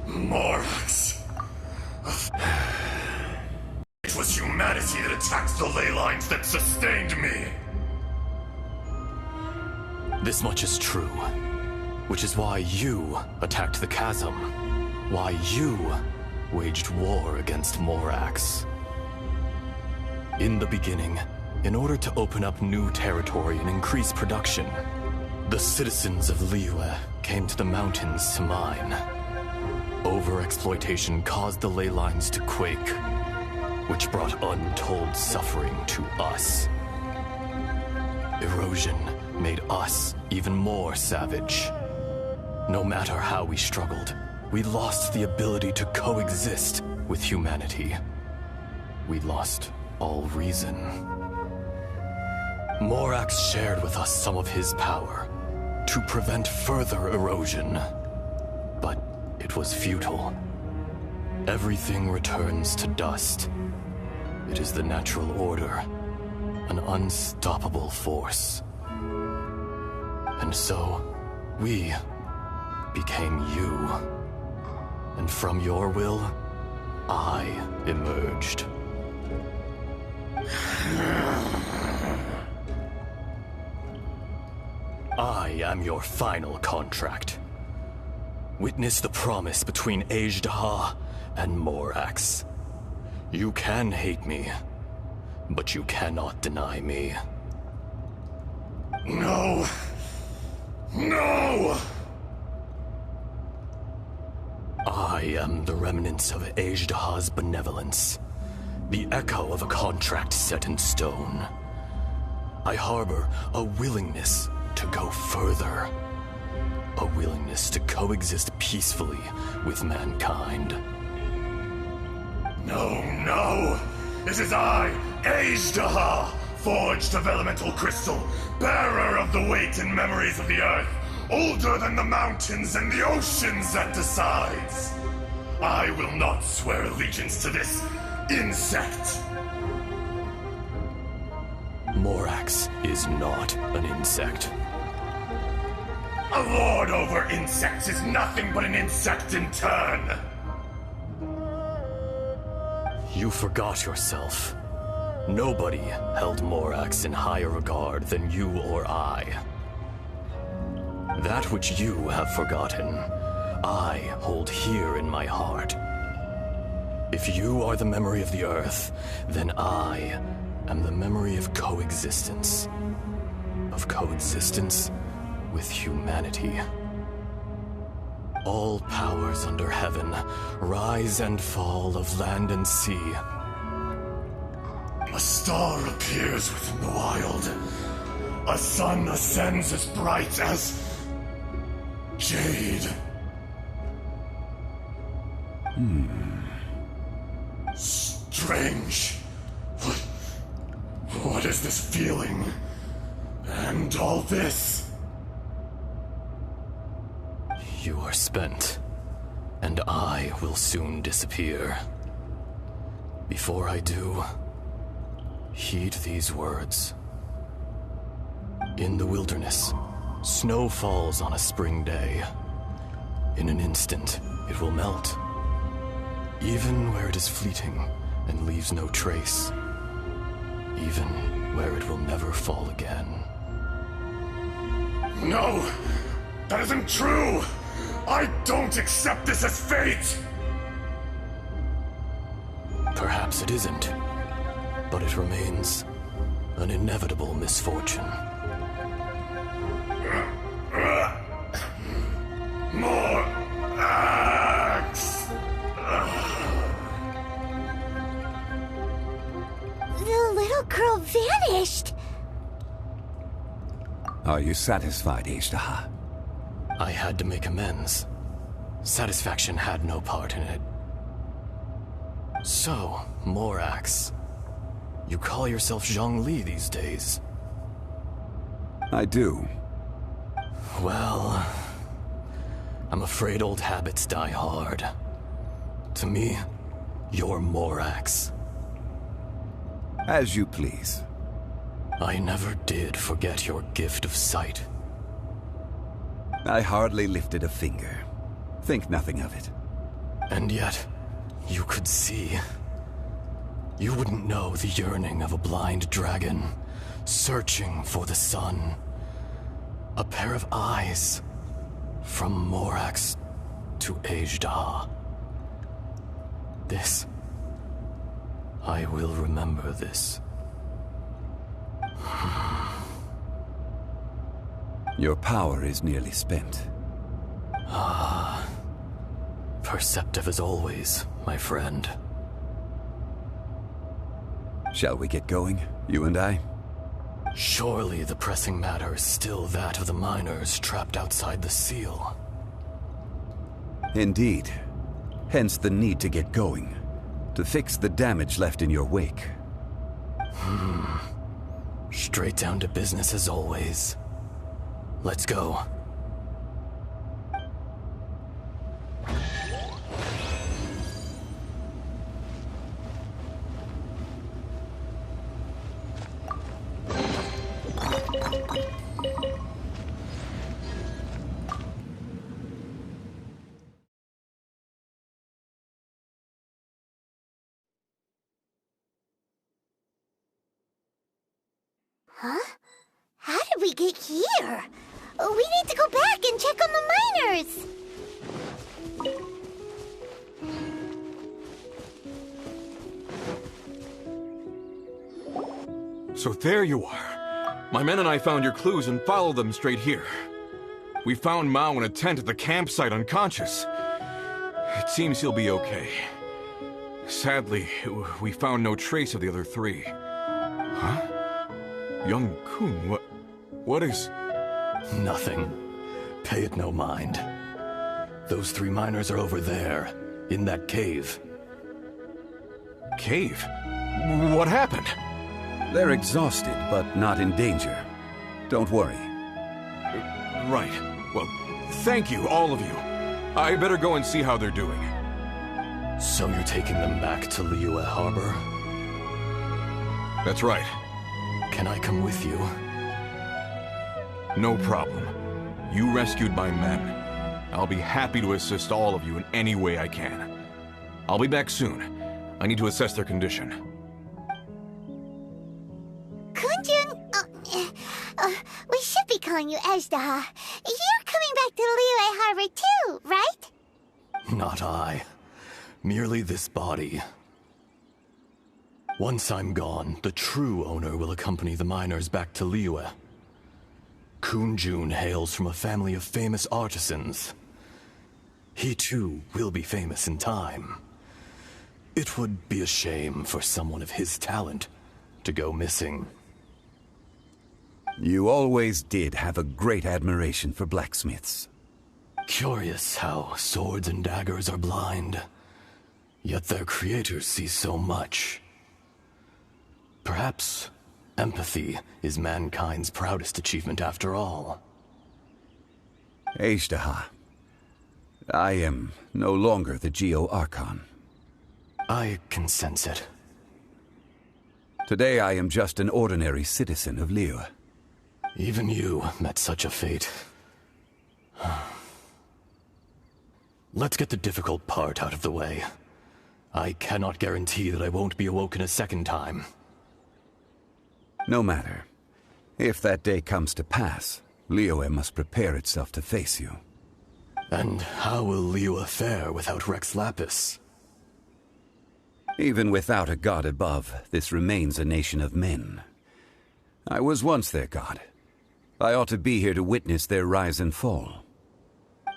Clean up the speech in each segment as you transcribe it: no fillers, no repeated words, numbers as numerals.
Morax. It was humanity that attacked the ley lines that sustained me. This much is true, which is why you attacked the chasm, why you waged war against Morax. In the beginning, in order to open up new territory and increase production, the citizens of Liyue came to the mountains to mine. Overexploitation caused the ley lines to quake, which brought untold suffering to us. Erosion made us even more savage. No matter how we struggled, we lost the ability to coexist with humanity. We lost all reason. Morax shared with us some of his power to prevent further erosion, but it was futile. Everything returns to dust. It is the natural order, an unstoppable force. And so, we became you. And from your will, I emerged. I am your final contract. Witness the promise between Azhdaha and Morax. You can hate me, but you cannot deny me. No! No! I am the remnants of Azhdaha's benevolence, the echo of a contract set in stone. I harbor a willingness to go further, a willingness to coexist peacefully with mankind. No, no! This is I, Azhdaha, forged of elemental crystal, bearer of the weight and memories of the earth, older than the mountains and the oceans that decides. I will not swear allegiance to this insect. Morax is not an insect. A lord over insects is nothing but an insect in turn. You forgot yourself. Nobody held Morax in higher regard than you or I. That which you have forgotten, I hold here in my heart. If you are the memory of the Earth, then I am the memory of coexistence. Of coexistence with humanity. All powers under heaven, rise and fall of land and sea. A star appears within the wild. A sun ascends as bright as jade. Strange. What is this feeling? And all this? You are spent, and I will soon disappear. Before I do, heed these words. In the wilderness, snow falls on a spring day. In an instant, it will melt. Even where it is fleeting and leaves no trace. Even where it will never fall again. No! That isn't true! I don't accept this as fate! Perhaps it isn't, but it remains an inevitable misfortune. More axe! The little girl vanished! Are you satisfied, Azhdaha? I had to make amends. Satisfaction had no part in it. So, Morax, you call yourself zhongli these days? I do. Well, I'm afraid old habits die hard. To me, you're Morax. As you please. I never did forget your gift of sight. I hardly lifted a finger. Think nothing of it. And yet, you could see. You wouldn't know the yearning of a blind dragon, searching for the sun. A pair of eyes, from Morax to Ajda. This. I will remember this. Your power is nearly spent. Perceptive as always, my friend. Shall we get going, you and I? Surely the pressing matter is still that of the miners trapped outside the seal. Indeed. Hence the need to get going, to fix the damage left in your wake. Straight down to business as always. Let's go. Huh? How did we get here? We need to go back and check on the miners. So there you are. My men and I found your clues and followed them straight here. We found Mao in a tent at the campsite unconscious. It seems he'll be okay. Sadly, we found no trace of the other three. Huh? Young Kun, what is... Nothing. Pay it no mind. Those three miners are over there, in that cave. Cave? What happened? They're exhausted, but not in danger. Don't worry. Right. Well, thank you, all of you. I better go and see how they're doing. So you're taking them back to Liyue Harbor? That's right. Can I come with you? No problem. You rescued my men. I'll be happy to assist all of you in any way I can. I'll be back soon. I need to assess their condition. Kunjun, we should be calling you Ajda. You're coming back to Liyue Harbor too, right? Not I. Merely this body. Once I'm gone, the true owner will accompany the miners back to Liyue. Kunjun hails from a family of famous artisans. He too will be famous in time. It would be a shame for someone of his talent to go missing. You always did have a great admiration for blacksmiths. Curious how swords and daggers are blind, yet their creators see so much. Perhaps empathy is mankind's proudest achievement after all. Ajda, I am no longer the Geo-Archon. I can sense it. Today I am just an ordinary citizen of Liyue. Even you met such a fate. Let's get the difficult part out of the way. I cannot guarantee that I won't be awoken a second time. No matter. If that day comes to pass, Liyue must prepare itself to face you. And how will Liyue fare without Rex Lapis? Even without a god above, this remains a nation of men. I was once their god. I ought to be here to witness their rise and fall.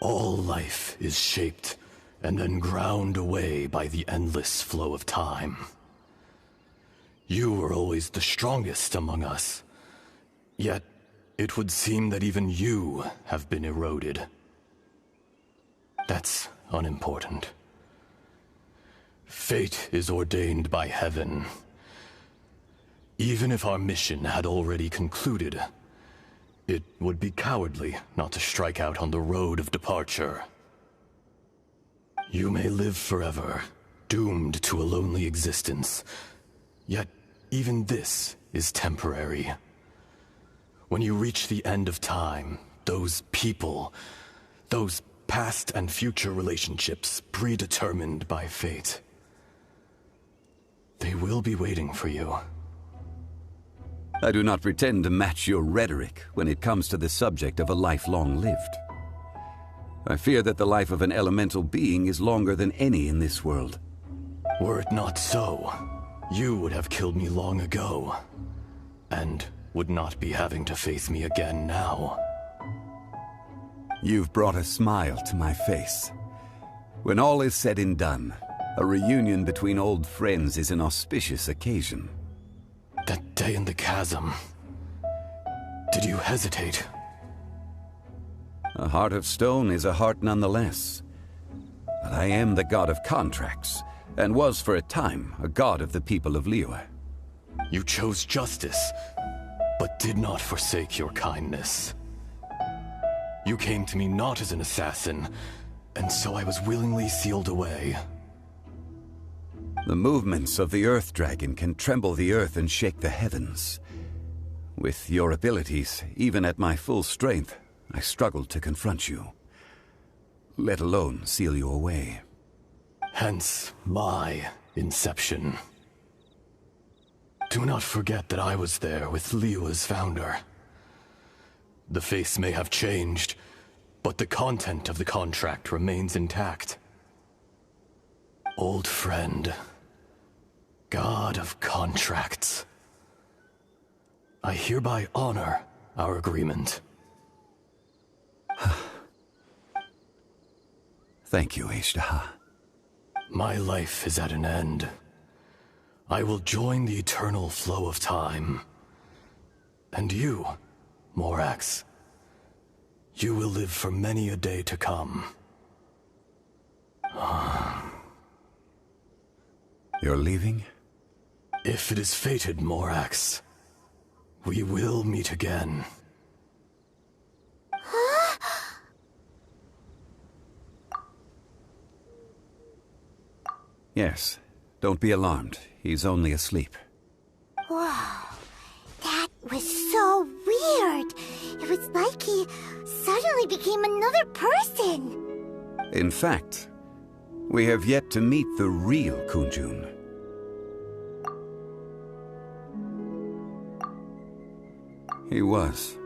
All life is shaped and then ground away by the endless flow of time. You were always the strongest among us. Yet, it would seem that even you have been eroded. That's unimportant. Fate is ordained by heaven. Even if our mission had already concluded, it would be cowardly not to strike out on the road of departure. You may live forever, doomed to a lonely existence. Yet, even this is temporary. When you reach the end of time, those people, those past and future relationships predetermined by fate. They will be waiting for you. I do not pretend to match your rhetoric when it comes to the subject of a life long lived. I fear that the life of an elemental being is longer than any in this world. Were it not so, you would have killed me long ago, and would not be having to face me again now. You've brought a smile to my face. When all is said and done, a reunion between old friends is an auspicious occasion. That day in the chasm, did you hesitate? A heart of stone is a heart nonetheless. But I am the god of contracts, and was for a time a god of the people of Liyue. You chose justice, but did not forsake your kindness. You came to me not as an assassin, and so I was willingly sealed away. The movements of the Earth Dragon can tremble the earth and shake the heavens. With your abilities, even at my full strength, I struggled to confront you, let alone seal you away. Hence my inception. Do not forget that I was there with Liyue's founder. The face may have changed, but the content of the contract remains intact. Old friend, god of contracts, I hereby honor our agreement. Thank you, Ishtaha. My life is at an end. I will join the eternal flow of time. And you, Morax, you will live for many a day to come. You're leaving? If it is fated, Morax, we will meet again. Yes. Don't be alarmed. He's only asleep. Whoa. That was so weird. It was like he suddenly became another person. In fact, we have yet to meet the real Kunjun. He was.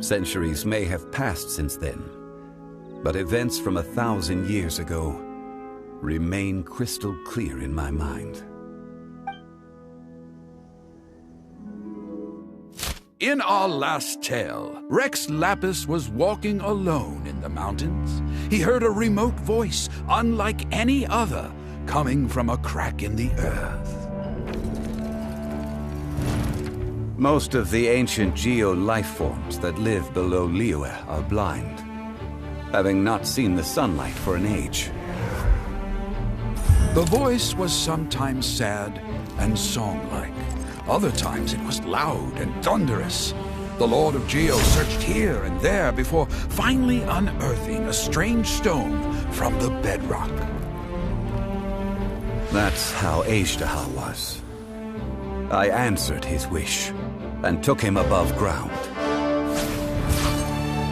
Centuries may have passed since then, but events from 1,000 years ago remain crystal clear in my mind. In our last tale, Rex Lapis was walking alone in the mountains. He heard a remote voice, unlike any other, coming from a crack in the earth. Most of the ancient geo-life forms that live below Liyue are blind, having not seen the sunlight for an age. The voice was sometimes sad and song-like. Other times it was loud and thunderous. The Lord of Geo searched here and there before finally unearthing a strange stone from the bedrock. That's how Ishtaha was. I answered his wish and took him above ground.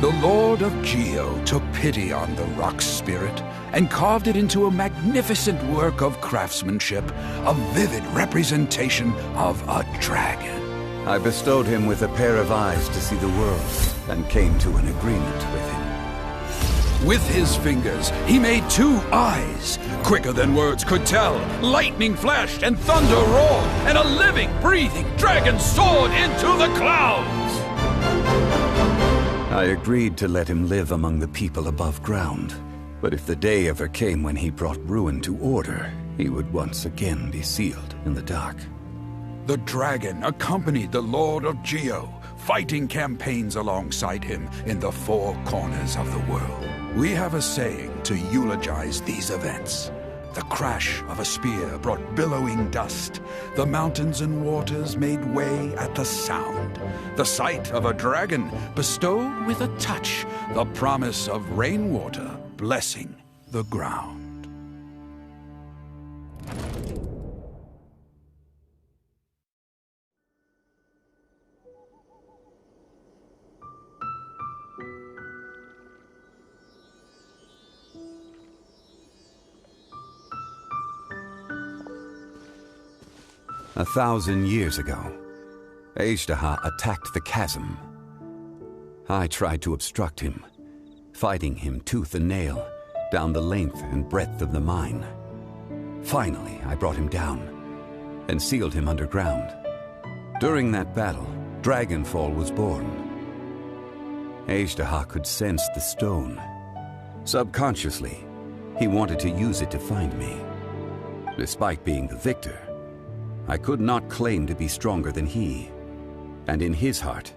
The Lord of Geo took pity on the rock spirit and carved it into a magnificent work of craftsmanship, a vivid representation of a dragon. I bestowed him with a pair of eyes to see the world and came to an agreement with him. With his fingers, he made 2 eyes. Quicker than words could tell, lightning flashed and thunder roared, and a living, breathing dragon soared into the clouds. I agreed to let him live among the people above ground. But if the day ever came when he brought ruin to order, he would once again be sealed in the dark. The dragon accompanied the Lord of Geo, fighting campaigns alongside him in the 4 corners of the world. We have a saying to eulogize these events. The crash of a spear brought billowing dust. The mountains and waters made way at the sound. The sight of a dragon bestowed with a touch the promise of rainwater blessing the ground. 1,000 years ago, Azhdaha attacked the chasm. I tried to obstruct him, fighting him tooth and nail down the length and breadth of the mine. Finally, I brought him down and sealed him underground. During that battle, Dragonfall was born. Azhdaha could sense the stone. Subconsciously, he wanted to use it to find me. Despite being the victor, I could not claim to be stronger than he, and in his heart,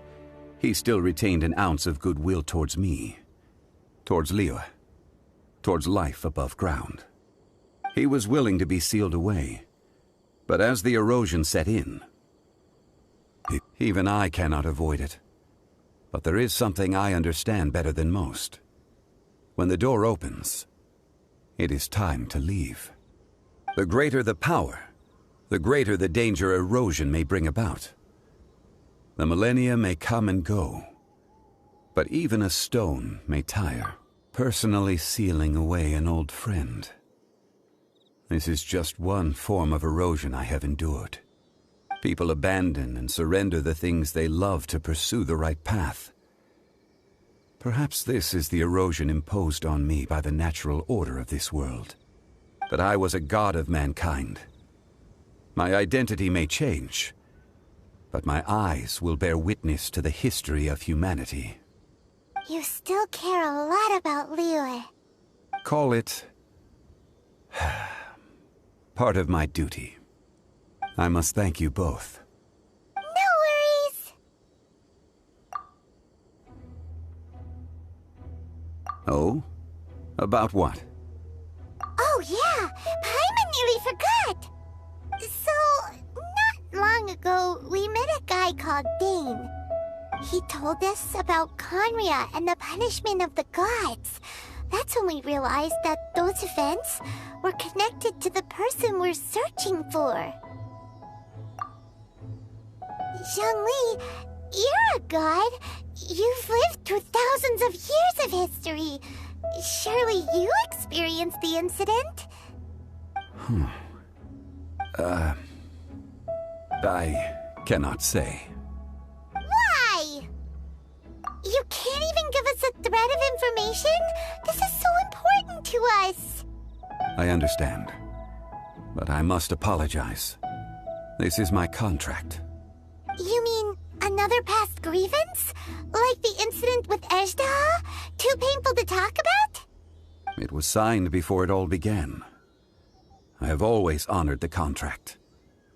he still retained an ounce of goodwill towards me, towards Liyue, towards life above ground. He was willing to be sealed away, but as the erosion set in, even I cannot avoid it. But there is something I understand better than most. When the door opens, it is time to leave. The greater the power, the greater the danger erosion may bring about. The millennia may come and go, but even a stone may tire, personally sealing away an old friend. This is just one form of erosion I have endured. People abandon and surrender the things they love to pursue the right path. Perhaps this is the erosion imposed on me by the natural order of this world. That I was a god of mankind. My identity may change, but my eyes will bear witness to the history of humanity. You still care a lot about Liyue. Call it part of my duty. I must thank you both. No worries! Oh? About what? Oh yeah, Paimon nearly forgot! So, not long ago, we met a guy called Dane. He told us about Khaenri'ah and the punishment of the gods. That's when we realized that those events were connected to the person we're searching for. Zhongli, you're a god. You've lived through thousands of years of history. Surely you experienced the incident? I cannot say. Why? You can't even give us a thread of information? This is so important to us. I understand, but I must apologize. This is my contract. You mean another past grievance? Like the incident with Azhdaha? Too painful to talk about? It was signed before it all began. I have always honored the contract,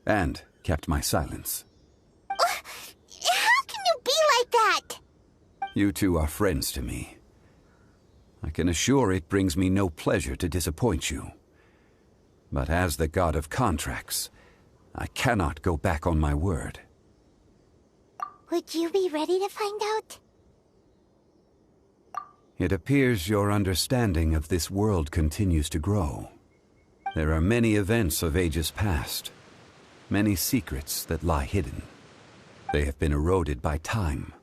and kept my silence. How can you be like that? You two are friends to me. I can assure it brings me no pleasure to disappoint you. But as the god of contracts, I cannot go back on my word. Would you be ready to find out? It appears your understanding of this world continues to grow. There are many events of ages past, many secrets that lie hidden. They have been eroded by time,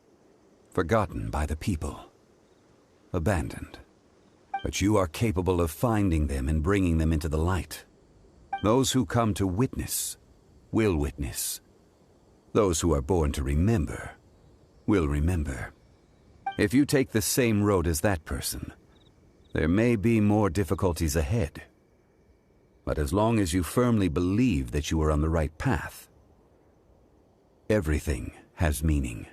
forgotten by the people, abandoned. But you are capable of finding them and bringing them into the light. Those who come to witness will witness. Those who are born to remember will remember. If you take the same road as that person, there may be more difficulties ahead. But as long as you firmly believe that you are on the right path, everything has meaning.